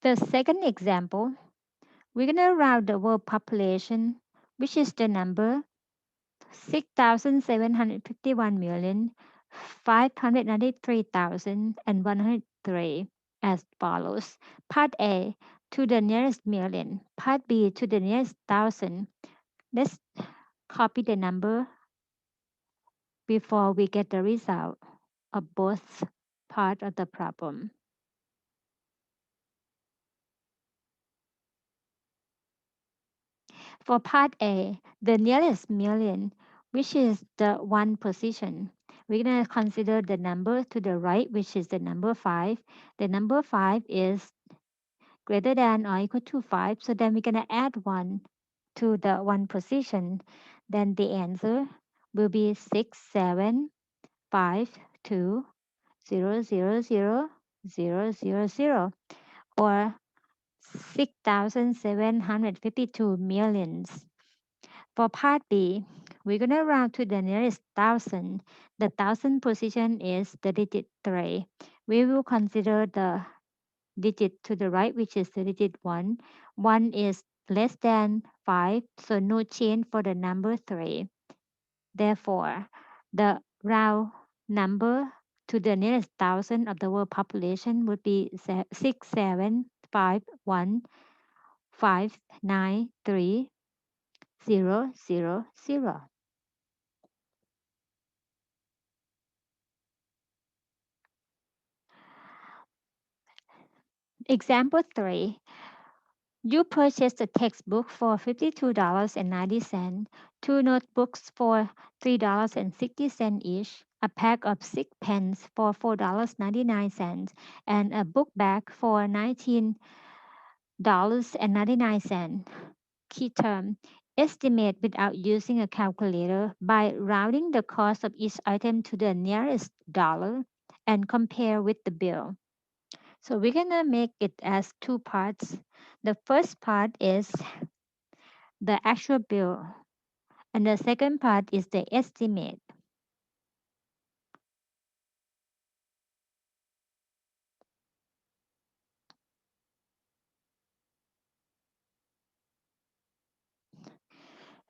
The second example, we're going to round the world population, which is the number 6,751,593,103 as follows. Part A to the nearest million, part B to the nearest thousand. Let's copy the number before we get the result of both part of the problem. For part A, the nearest million, which is the one position, we're going to consider the number to the right, which is the number 5. The number 5 is greater than or equal to 5. So then we're going to add 1 to the one position. Then the answer will be 6,752,000,000 or 6,752 millions. For part B, we're going to round to the nearest thousand. The thousand position is the digit 3. We will consider the digit to the right, which is the digit 1. 1 is less than 5, so no change for the number 3. Therefore, the round number to the nearest thousand of the world population would be 6,751,593,000. Example 3. You purchased a textbook for $52.90, two notebooks for $3.60 each, a pack of 6 pens for $4.99, and a book bag for $19.99. Key term. Estimate without using a calculator by rounding the cost of each item to the nearest dollar and compare with the bill. So we're gonna make it as two parts. The first part is the actual bill, and the second part is the estimate.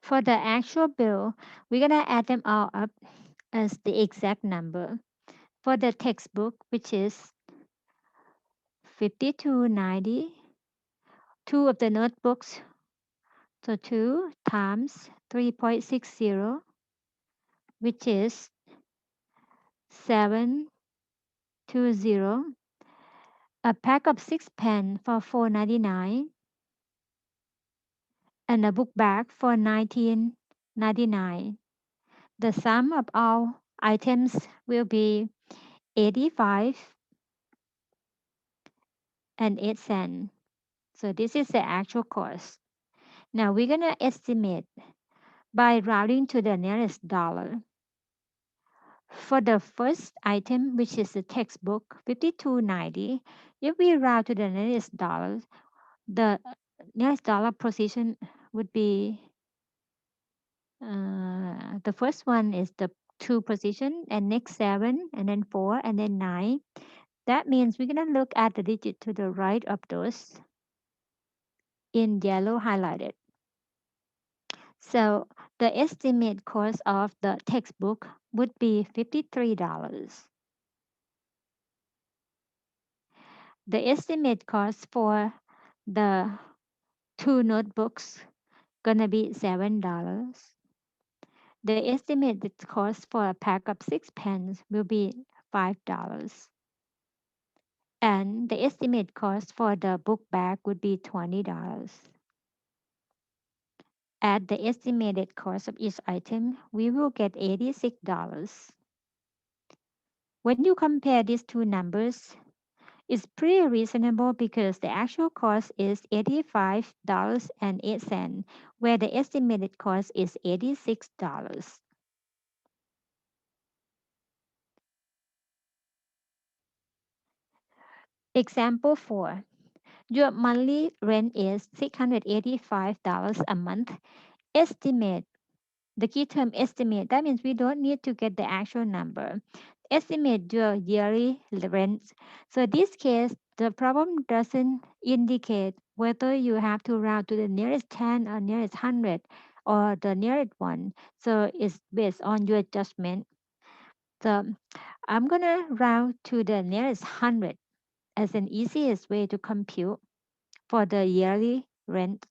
For the actual bill, we're gonna add them all up as the exact number. For the textbook, which is 52.90, two of the notebooks, so 2 times 3.60, which is 720, a pack of 6 pens for 4.99, and a book bag for 19.99. The sum of all items will be 85 and 8 cents. So this is the actual cost. Now we're going to estimate by rounding to the nearest dollar. For the first item, which is the textbook, 52.90, if we round to the nearest dollar, the nearest dollar position would be the first one is the 2 position, and next 7, and then 4, and then 9. That means we're going to look at the digit to the right of those in yellow highlighted. So the estimate cost of the textbook would be $53. The estimate cost for the 2 notebooks gonna be $7. The estimated cost for a pack of 6 pens will be $5. And the estimate cost for the book bag would be $20. At the estimated cost of each item, we will get $86. When you compare these two numbers, it's pretty reasonable because the actual cost is $85.08, where the estimated cost is $86. Example 4. Your monthly rent is $685 a month. Estimate. The key term estimate. That means we don't need to get the actual number. estimate your yearly rent. So this case, the problem doesn't indicate whether you have to round to the nearest 10 or nearest 100 or the nearest one. So it's based on your judgment. So I'm gonna round to the nearest 100 as an easiest way to compute for the yearly rent.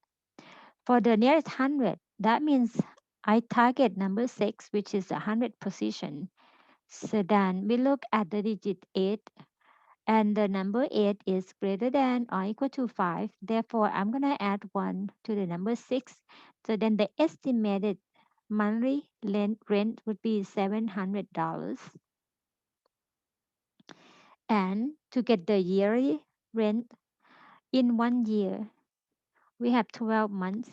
For the nearest 100, that means I target number 6, which is a 100 position. So then we look at the digit 8, and the number 8 is greater than or equal to 5. Therefore, I'm going to add 1 to the number 6. So then the estimated monthly rent would be $700. And to get the yearly rent in 1 year, we have 12 months.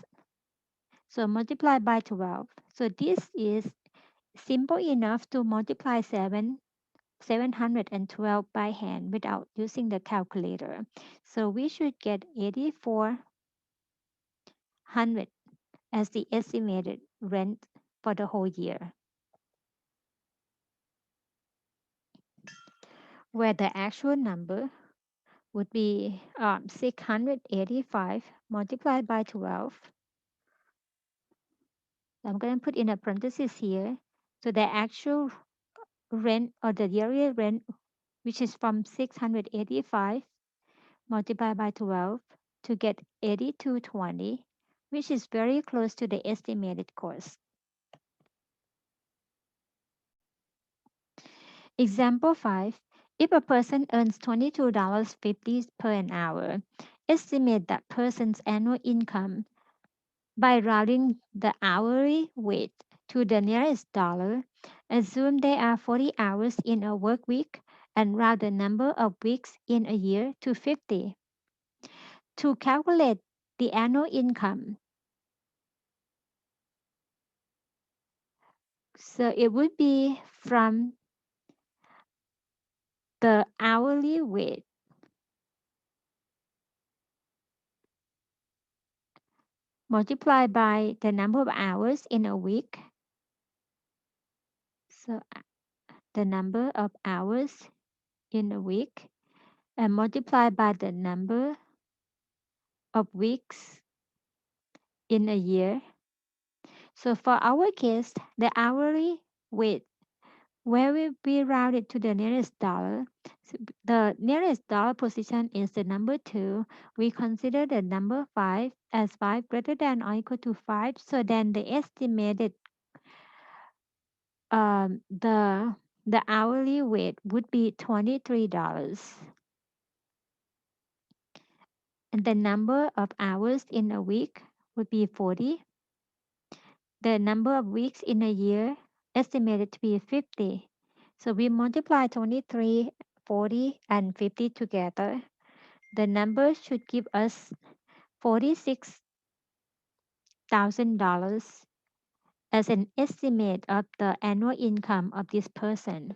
So multiply by 12. So this is simple enough to multiply 712 by hand without using the calculator. So we should get 8,400 as the estimated rent for the whole year, where the actual number would be 685 multiplied by 12. I'm going to put in a parenthesis here. So the actual rent or the yearly rent, which is from 685 multiplied by 12 to get 8220, which is very close to the estimated cost. Example 5. If a person earns $22.50 per an hour, estimate that person's annual income by rounding the hourly wage to the nearest dollar. Assume there are 40 hours in a work week and round the number of weeks in a year to 50. To calculate the annual income, so it would be from the hourly wage multiplied by the number of hours in a week. So the number of hours in a week and multiplied by the number of weeks in a year. So for our case, the hourly wage, where will be rounded to the nearest dollar. So the nearest dollar position is the number 2. We consider the number 5 as 5 greater than or equal to 5. So then the estimated the hourly rate would be $23. And the number of hours in a week would be 40. The number of weeks in a year estimated to be 50. So we multiply 23, 40, and 50 together. The number should give us $46,000 as an estimate of the annual income of this person.